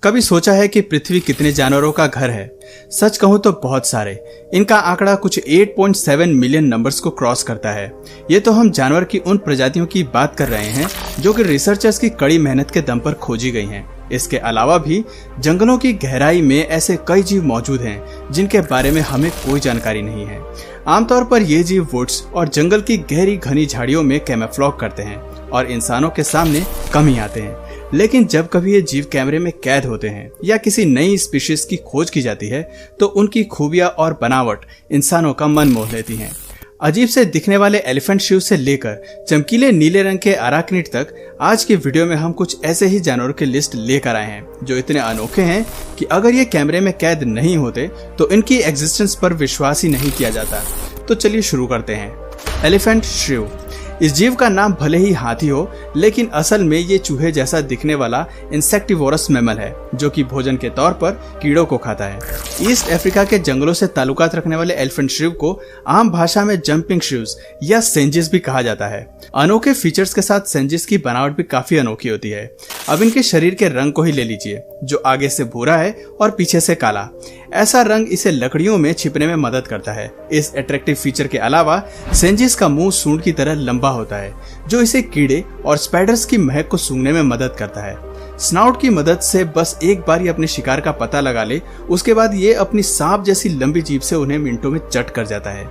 कभी सोचा है कि पृथ्वी कितने जानवरों का घर है? सच कहूं तो बहुत सारे। इनका आंकड़ा कुछ 8.7 मिलियन नंबर्स को क्रॉस करता है। ये तो हम जानवर की उन प्रजातियों की बात कर रहे हैं जो कि रिसर्चर्स की कड़ी मेहनत के दम पर खोजी गई हैं। इसके अलावा भी जंगलों की गहराई में ऐसे कई जीव मौजूद हैं जिनके बारे में हमें कोई जानकारी नहीं है। आमतौर पर ये जीव वुड्स और जंगल की गहरी घनी झाड़ियों में कैमोफ्लेज करते हैं और इंसानों के सामने कम ही आते हैं। लेकिन जब कभी ये जीव कैमरे में कैद होते हैं या किसी नई स्पीशीज की खोज की जाती है तो उनकी खूबियां और बनावट इंसानों का मन मोह लेती हैं। अजीब से दिखने वाले एलिफेंट शिव से लेकर चमकीले नीले रंग के अराक्निड तक, आज की वीडियो में हम कुछ ऐसे ही जानवरों की लिस्ट लेकर आए हैं जो इतने अनोखे हैं कि अगर ये कैमरे में कैद नहीं होते तो इनकी एग्जिस्टेंस पर विश्वास ही नहीं किया जाता। तो चलिए शुरू करते हैं। एलिफेंट श्रिव। इस जीव का नाम भले ही हाथी हो, लेकिन असल में ये चूहे जैसा दिखने वाला इंसेक्टिवोरस मैमल है जो कि भोजन के तौर पर कीड़ों को खाता है। ईस्ट अफ्रीका के जंगलों से ताल्लुकात रखने वाले एलिफेंट श्रिव को आम भाषा में जंपिंग श्रिव्स या सेंजिस भी कहा जाता है। अनोखे फीचर्स के साथ सेंजिस की बनावट भी काफी अनोखी होती है। अब इनके शरीर के रंग को ही ले लीजिए, जो आगे से भूरा है और पीछे से काला। ऐसा रंग इसे लकड़ियों में छिपने में मदद करता है। इस अट्रैक्टिव फीचर के अलावा सेंजिस का मुंह सूंड की तरह लंबा होता है जो इसे कीड़े और स्पाइडर्स की महक को सूंघने में मदद करता है। स्नाउट की मदद से बस एक बार ही अपने शिकार का पता लगा ले, उसके बाद ये अपनी सांप जैसी लंबी जीभ से उन्हें मिनटों में चट कर जाता है।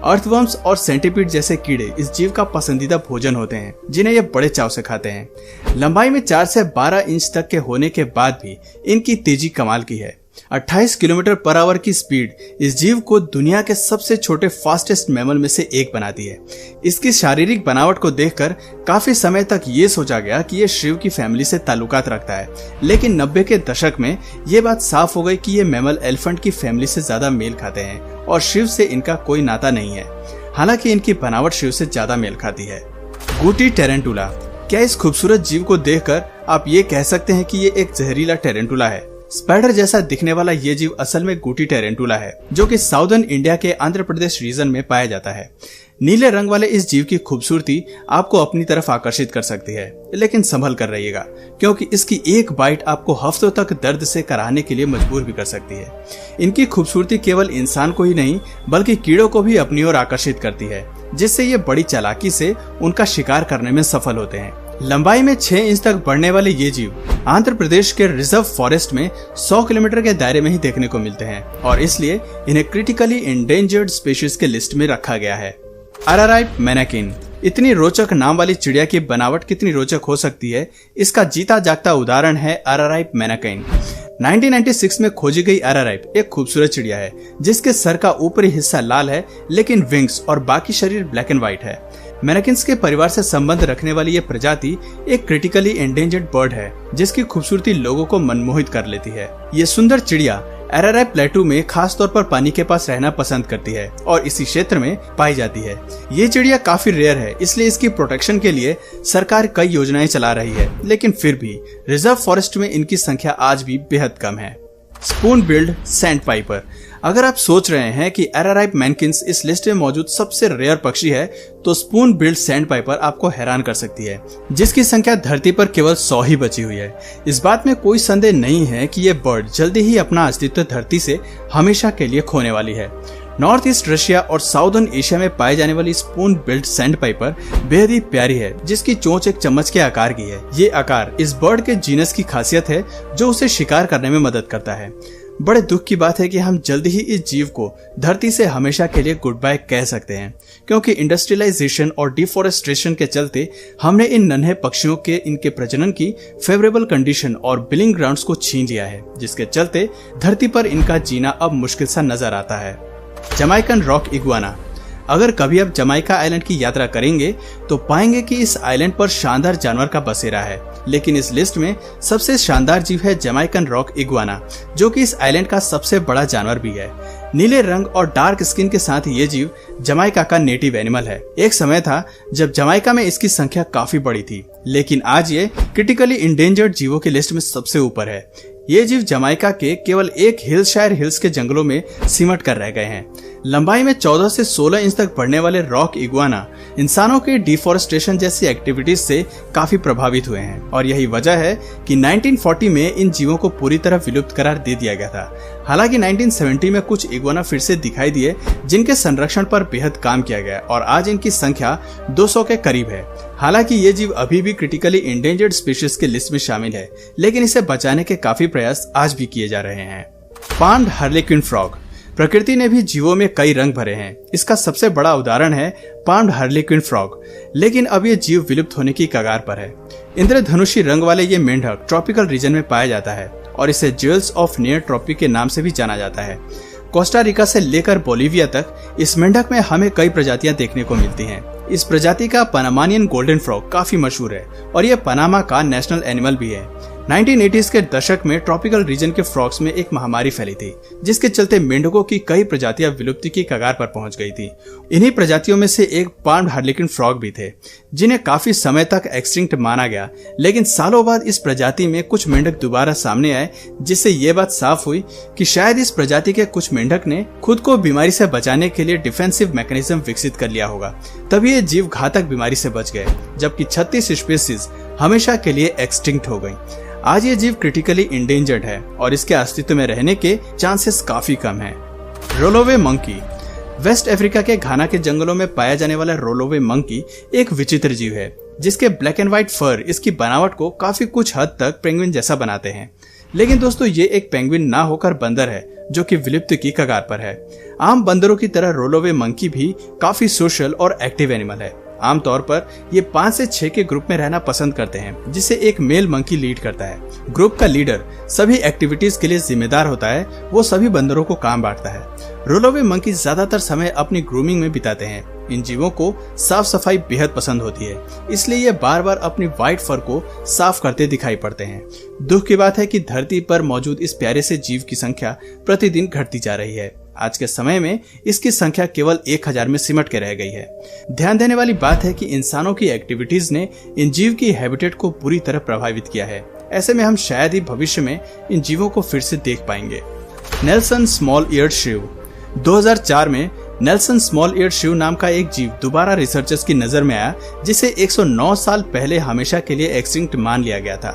अर्थवर्म्स और सेंटीपीड जैसे कीड़े इस जीव का पसंदीदा भोजन होते हैं, जिन्हें ये बड़े चाव से खाते हैं। लंबाई में 4 से 12 इंच तक के होने के बाद भी इनकी तेजी कमाल की है। 28 किलोमीटर पर आवर की स्पीड इस जीव को दुनिया के सबसे छोटे फास्टेस्ट मैमल में से एक बनाती है। इसकी शारीरिक बनावट को देखकर काफी समय तक ये सोचा गया कि ये श्रिव की फैमिली से ताल्लुकात रखता है, लेकिन 90 के दशक में ये बात साफ हो गई कि ये मैमल एलिफेंट की फैमिली से ज्यादा मेल खाते हैं और श्रिव से इनका कोई नाता नहीं है। हालांकि इनकी बनावट श्रिव से ज्यादा मेल खाती है। गुटी टेरेंटुला। क्या इस खूबसूरत जीव को देखकर आप ये कह सकते हैं कि ये एक जहरीला टेरेंटुला है? स्पाइडर जैसा दिखने वाला ये जीव असल में गुटी टेरेंटुला है, जो कि साउदर्न इंडिया के आंध्र प्रदेश रीजन में पाया जाता है। नीले रंग वाले इस जीव की खूबसूरती आपको अपनी तरफ आकर्षित कर सकती है, लेकिन संभल कर रहिएगा, क्योंकि इसकी एक बाइट आपको हफ्तों तक दर्द से कराहने के लिए मजबूर भी कर सकती है। इनकी खूबसूरती केवल इंसान को ही नहीं बल्कि कीड़ों को भी अपनी ओर आकर्षित करती है, जिससे ये बड़ी चालाकी से उनका शिकार करने में सफल होते हैं। लंबाई में 6 इंच तक बढ़ने वाले ये जीव आंध्र प्रदेश के रिजर्व फॉरेस्ट में 100 किलोमीटर के दायरे में ही देखने को मिलते हैं और इसलिए इन्हें क्रिटिकली एंडेंजर्ड स्पीशीज के लिस्ट में रखा गया है। अराराइप मैनाकिन। इतनी रोचक नाम वाली चिड़िया की बनावट कितनी रोचक हो सकती है, इसका जीता जागता उदाहरण है अराराइप मैनाकिन। 1996 में खोजी गई अराराइप एक खूबसूरत चिड़िया है जिसके सर का ऊपरी हिस्सा लाल है, लेकिन विंग्स और बाकी शरीर ब्लैक एंड व्हाइट है। मैनाकिन्स के परिवार से संबंध रखने वाली ये प्रजाति एक क्रिटिकली एंडेंजर्ड बर्ड है जिसकी खूबसूरती लोगों को मनमोहित कर लेती है। ये सुंदर चिड़िया अराराइप प्लेटू में खास तौर पर पानी के पास रहना पसंद करती है और इसी क्षेत्र में पाई जाती है। ये चिड़िया काफी रेयर है, इसलिए इसकी प्रोटेक्शन के लिए सरकार कई योजनाएं चला रही है, लेकिन फिर भी रिजर्व फॉरेस्ट में इनकी संख्या आज भी बेहद कम है। Spoon build sandpiper. अगर आप सोच रहे हैं कि अराराइप मैनकिन्स इस लिस्ट में मौजूद सबसे रेयर पक्षी है, तो स्पून बिल्ड सैंडपाइपर आपको हैरान कर सकती है, जिसकी संख्या धरती पर केवल 100 ही बची हुई है। इस बात में कोई संदेह नहीं है कि यह बर्ड जल्दी ही अपना अस्तित्व धरती से हमेशा के लिए खोने वाली है। नॉर्थ ईस्ट रशिया और साउदर्न एशिया में पाई जाने वाली स्पून बिल्ड सैंडपाइपर बेहद ही प्यारी है, जिसकी चोंच एक चम्मच के आकार की है। ये आकार इस बर्ड के जीनस की खासियत है जो उसे शिकार करने में मदद करता है। बड़े दुख की बात है कि हम जल्दी ही इस जीव को धरती से हमेशा के लिए गुड बाय कह सकते हैं, क्योंकि इंडस्ट्रियलाइजेशन और डिफोरेस्टेशन के चलते हमने इन नन्हे पक्षियों के इनके प्रजनन की फेवरेबल कंडीशन और ब्रीडिंग ग्राउंड्स को छीन लिया है, जिसके चलते धरती पर इनका जीना अब मुश्किल सा नजर आता है। जमाइकन रॉक इग्वाना। अगर कभी आप जमाइका आइलैंड की यात्रा करेंगे तो पाएंगे कि इस आइलैंड पर शानदार जानवर का बसेरा है, लेकिन इस लिस्ट में सबसे शानदार जीव है जमाइकन रॉक इग्वाना, जो कि इस आइलैंड का सबसे बड़ा जानवर भी है। नीले रंग और डार्क स्किन के साथ ये जीव जमाइका का नेटिव एनिमल है। एक समय था जब जमाइका में इसकी संख्या काफी बड़ी थी, लेकिन आज ये क्रिटिकली इंडेंजर्ड जीवों की लिस्ट में सबसे ऊपर है। ये जीव जमाइका के केवल एक हिलशायर हिल्स के जंगलों में सिमट कर रह गए हैं। लंबाई में 14 से 16 इंच तक बढ़ने वाले रॉक इग्वाना इंसानों के डिफॉरेस्टेशन जैसी एक्टिविटीज से काफी प्रभावित हुए हैं और यही वजह है कि 1940 में इन जीवों को पूरी तरह विलुप्त करार दे दिया गया था। हालांकि 1970 में कुछ इग्वाना फिर से दिखाई दिए जिनके संरक्षण पर बेहद काम किया गया और आज इनकी संख्या 200 के करीब है। हालांकि ये जीव अभी भी क्रिटिकली इंडेंजर्ड स्पीशीज की लिस्ट में शामिल है, लेकिन इसे बचाने के काफी प्रयास आज भी किए जा रहे हैं। पाम्ड हार्लेक्विन फ्रॉग। प्रकृति ने भी जीवों में कई रंग भरे हैं। इसका सबसे बड़ा उदाहरण है पाम्ड हार्लेक्विन फ्रॉग, लेकिन अब ये जीव विलुप्त होने की कगार पर है। इंद्रधनुषी रंग वाले ये मेंढक ट्रॉपिकल रीजन में पाया जाता है और इसे ज्वेल्स ऑफ नियर ट्रॉपिक के नाम से भी जाना जाता है। कोस्टा रिका से लेकर बोलिविया तक इस मेंढक में हमें कई प्रजातियां देखने को मिलती हैं। इस प्रजाति का पनामानियन गोल्डन फ्रॉग काफी मशहूर है और यह पनामा का नेशनल एनिमल भी है। 1980s के दशक में ट्रॉपिकल रीजन के फ्रॉग्स में एक महामारी फैली थी, जिसके चलते मेंढकों की कई प्रजातियां विलुप्ति की कगार पर पहुंच गई थी। इन्हीं प्रजातियों में से एक पाम्ड हार्लेक्विन फ्रॉग भी थे, जिन्हें काफी समय तक एक्सटिंक्ट माना गया। लेकिन सालों बाद इस प्रजाति में कुछ मेंढक दोबारा सामने आए, जिससे ये बात साफ हुई कि शायद इस प्रजाति के कुछ मेंढक ने खुद को बीमारी से बचाने के लिए डिफेंसिव मैकेनिज्म विकसित कर लिया होगा, तभी ये जीव घातक बीमारी से बच गए, जबकि 36 स्पीशीज हमेशा के लिए एक्सटिंक्ट हो गई। आज ये जीव क्रिटिकली इंडेंजर्ड है और इसके अस्तित्व में रहने के चांसेस काफी कम हैं। रोलोवे मंकी। वेस्ट अफ्रीका के घाना के जंगलों में पाया जाने वाला रोलोवे मंकी एक विचित्र जीव है, जिसके ब्लैक एंड व्हाइट फर इसकी बनावट को काफी कुछ हद तक पेंगुइन जैसा बनाते हैं। लेकिन दोस्तों, ये एक पेंगुइन ना होकर बंदर है, जो कि विलुप्त की कगार पर है। आम बंदरों की तरह रोलोवे मंकी भी काफी सोशल और एक्टिव एनिमल है। आमतौर पर ये 5 से 6 के ग्रुप में रहना पसंद करते हैं, जिसे एक मेल मंकी लीड करता है। ग्रुप का लीडर सभी एक्टिविटीज के लिए जिम्मेदार होता है, वो सभी बंदरों को काम बांटता है। रोलोवे मंकी ज्यादातर समय अपनी ग्रूमिंग में बिताते हैं। इन जीवों को साफ सफाई बेहद पसंद होती है, इसलिए ये बार बार अपनी व्हाइट फर को साफ करते दिखाई पड़ते हैं। दुख की बात है कि धरती पर मौजूद इस प्यारे से जीव की संख्या प्रतिदिन घटती जा रही है। आज के समय में इसकी संख्या केवल 1000 में सिमट के रह गई है। ध्यान देने वाली बात है कि इंसानों की एक्टिविटीज ने इन जीव की हैबिटेट को पूरी तरह प्रभावित किया है। ऐसे में हम शायद ही भविष्य में इन जीवों को फिर से देख पाएंगे। Nelson small eared श्रिव। 2004 में नेल्सन स्मॉल ईयर्ड श्रिव नाम का एक जीव दोबारा रिसर्चर्स की नजर में आया, जिसे 109 साल पहले हमेशा के लिए एक्सटिंक्ट मान लिया गया था।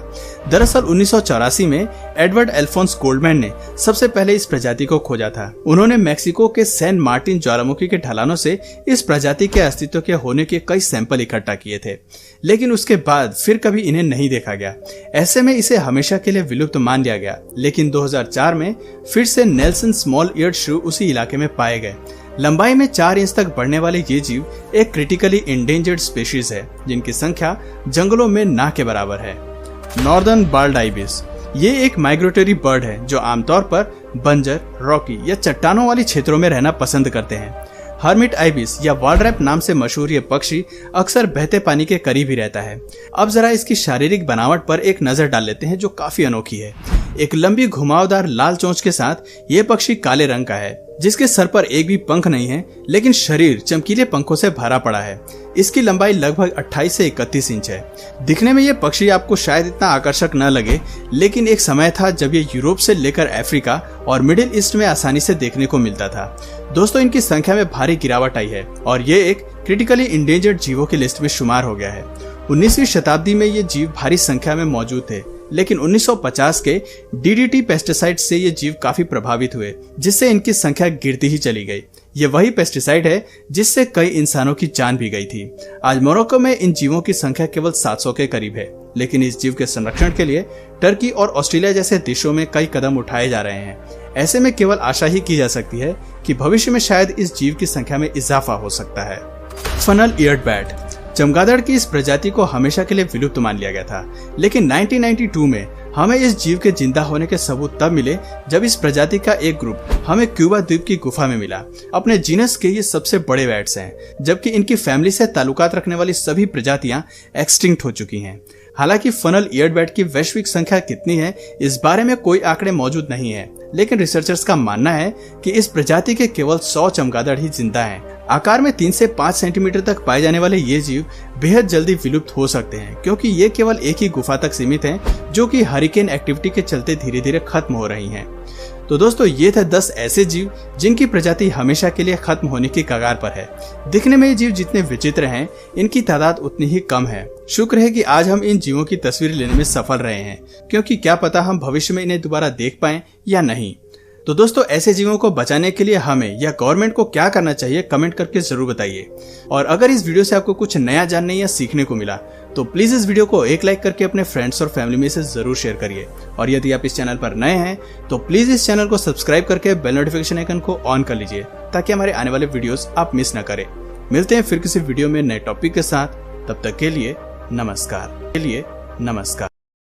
दरअसल 1984 में एडवर्ड एल्फोंस गोल्डमैन ने सबसे पहले इस प्रजाति को खोजा था। उन्होंने मेक्सिको के सैन मार्टिन ज्वालामुखी के ढलानों से इस प्रजाति के अस्तित्व के होने के कई सैंपल इकट्ठा किए थे, लेकिन उसके बाद फिर कभी इन्हें नहीं देखा गया। ऐसे में इसे हमेशा के लिए विलुप्त मान लिया गया। लेकिन 2004 में फिर से नेल्सन स्मॉल ईयर्ड श्रिव उसी इलाके में पाए गए। लंबाई में 4 इंच तक बढ़ने वाले ये जीव एक क्रिटिकली इंडेंजर्ड स्पीशीज है, जिनकी संख्या जंगलों में ना के बराबर है। Northern bald ibis. ये एक माइग्रेटरी बर्ड है जो आमतौर पर बंजर, रॉकी या चट्टानों वाली क्षेत्रों में रहना पसंद करते हैं। हर्मिट आइबिस या वालरैप नाम से मशहूर ये पक्षी अक्सर बहते पानी के करीब ही रहता है। अब जरा इसकी शारीरिक बनावट पर एक नजर डाल लेते हैं, जो काफी अनोखी है। एक लंबी घुमावदार लाल चोंच के साथ ये पक्षी काले रंग का है, जिसके सर पर एक भी पंख नहीं है, लेकिन शरीर चमकीले पंखों से भरा पड़ा है। इसकी लंबाई लगभग 28 से 31 इंच है। दिखने में ये पक्षी आपको शायद इतना आकर्षक न लगे, लेकिन एक समय था जब ये यूरोप से लेकर अफ्रीका और मिडिल ईस्ट में आसानी से देखने को मिलता था। दोस्तों, इनकी संख्या में भारी गिरावट आई है और ये एक क्रिटिकली इंडेंजर्ड जीवों की लिस्ट में शुमार हो गया है। 19वीं शताब्दी में ये जीव भारी संख्या में मौजूद थे, लेकिन 1950 के डीडीटी पेस्टिसाइड से ये जीव काफी प्रभावित हुए, जिससे इनकी संख्या गिरती ही चली गई। ये वही पेस्टिसाइड है जिससे कई इंसानों की जान भी गई थी। आज मोरक्को में इन जीवों की संख्या केवल 700 के करीब है, लेकिन इस जीव के संरक्षण के लिए टर्की और ऑस्ट्रेलिया जैसे देशों में कई कदम उठाए जा रहे हैं। ऐसे में केवल आशा ही की जा सकती है कि भविष्य में शायद इस जीव की संख्या में इजाफा हो सकता है। Funnel eared bat. चमगादड़ की इस प्रजाति को हमेशा के लिए विलुप्त मान लिया गया था, लेकिन 1992 में हमें इस जीव के जिंदा होने के सबूत तब मिले जब इस प्रजाति का एक ग्रुप हमें क्यूबा द्वीप की गुफा में मिला। अपने जीनस के ये सबसे बड़े बैट्स हैं, जबकि इनकी फैमिली से ताल्लुकात रखने वाली सभी प्रजातियां एक्सटिंक्ट हो चुकी हैं। हालांकि फनल ईयर्ड बैट की वैश्विक संख्या कितनी है, इस बारे में कोई आंकड़े मौजूद नहीं है, लेकिन रिसर्चर्स का मानना है कि इस प्रजाति के केवल 100 चमगादड़ ही जिंदा हैं। आकार में 3 से 5 सेंटीमीटर तक पाए जाने वाले ये जीव बेहद जल्दी विलुप्त हो सकते हैं, क्योंकि ये केवल एक ही गुफा तक सीमित हैं, जो कि हरिकेन एक्टिविटी के चलते धीरे धीरे खत्म हो रही हैं। तो दोस्तों ये थे 10 ऐसे जीव जिनकी प्रजाति हमेशा के लिए खत्म होने की कगार पर है। दिखने में ये जीव जितने विचित्र हैं, इनकी तादाद उतनी ही कम है। शुक्र है कि आज हम इन जीवों की तस्वीर लेने में सफल रहे हैं, क्योंकि क्या पता हम भविष्य में इन्हें दोबारा देख पाएं या नहीं। तो दोस्तों ऐसे जीवों को बचाने के लिए हमें या गवर्नमेंट को क्या करना चाहिए, कमेंट करके जरूर बताइए। और अगर इस वीडियो से आपको कुछ नया जानने या सीखने को मिला तो प्लीज इस वीडियो को एक लाइक करके अपने फ्रेंड्स और फैमिली में से जरूर शेयर करिए। और यदि आप इस चैनल पर नए हैं तो प्लीज इस चैनल को सब्सक्राइब करके बेल नोटिफिकेशन आइकन को ऑन कर लीजिए, ताकि हमारे आने वाले वीडियोस आप मिस न करें। मिलते हैं फिर किसी वीडियो में नए टॉपिक के साथ। तब तक के लिए नमस्कार।